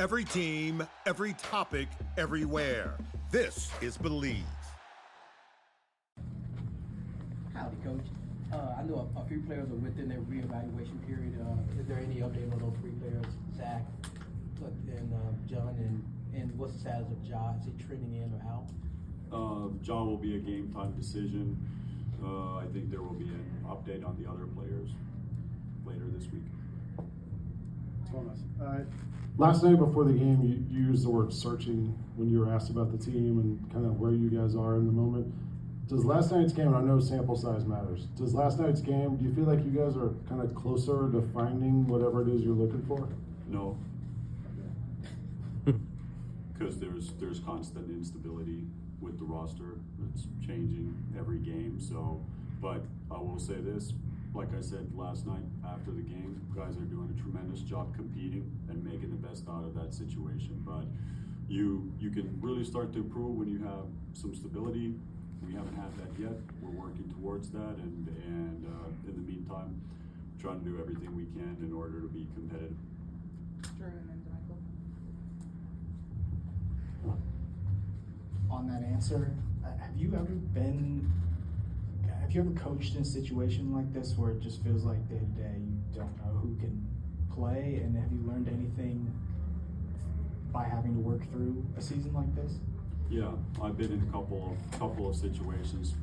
Every team, every topic, everywhere. This is Believe. Howdy, Coach. I know a few players are within their reevaluation period. Is there any update on those three players, Zach and John, and what's the status of Ja? Is he trending in or out? Ja will be a game time decision. I think there will be an update on the other players later this week. Tuomas, last night before the game, you used the word searching when you were asked about the team and kind of where you guys are in the moment. Does last night's game, and I know sample size matters, does last night's game, do you feel like you guys are kind of closer to finding whatever it is you're looking for? No. Because there's constant instability with the roster. It's changing every game. So, but I will say this, like I said last night after the game, guys are doing a tremendous job competing and making the best out of that situation. But you can really start to improve when you have some stability. We haven't had that yet. We're working towards that, and in the meantime, trying to do everything we can in order to be competitive. On that answer, have you ever coached in a situation like this where it just feels like day to day you don't know who can play, and have you learned anything by having to work through a season like this? Yeah, I've been in a couple of situations.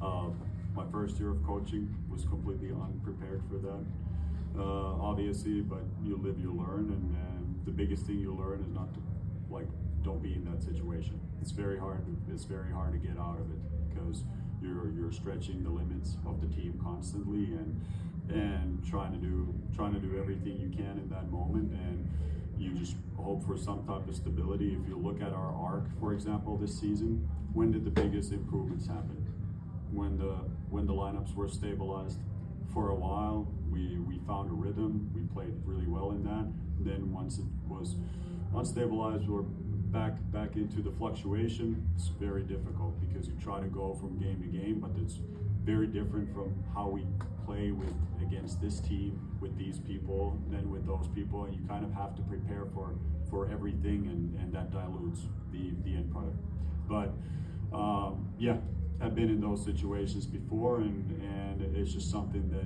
My first year of coaching was completely unprepared for that, obviously, but you live, you learn, and the biggest thing you learn is not to, don't be in that situation. It's very hard to get out of it because you're stretching the limits of the team constantly and trying to do everything you can in that moment, and you just hope for some type of stability. If you look at our arc, for example, this season, when did the biggest improvements happen? When the lineups were stabilized. For a while, we found a rhythm. We played really well in that. Then once it was unstabilized, we're back into the fluctuation. It's very difficult because you try to go from game to game, but it's very different from how we play against this team, with these people, then with those people, and you kind of have to prepare for everything, and that dilutes the end product. But yeah, I've been in those situations before, and it's just something that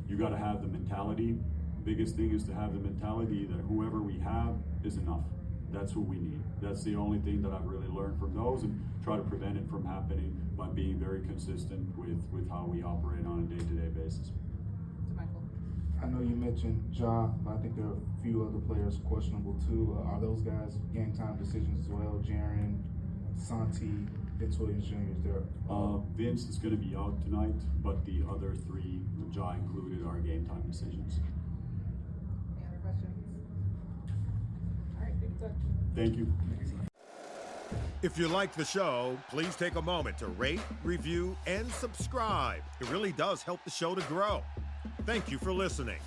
you got to have the mentality. Biggest thing is to have the mentality that whoever we have is enough. That's what we need. That's the only thing that I've really learned from those, and try to prevent it from happening by being very consistent with how we operate on a day-to-day basis. I know you mentioned Ja, but I think there are a few other players questionable too. Are those guys game time decisions as well? Jaren, Santi, Vince Williams Jr. is there? Vince is going to be out tonight, but the other three, Ja included, are game time decisions. Any other questions? All right, keep in touch. Thank you. If you like the show, please take a moment to rate, review, and subscribe. It really does help the show to grow. Thank you for listening.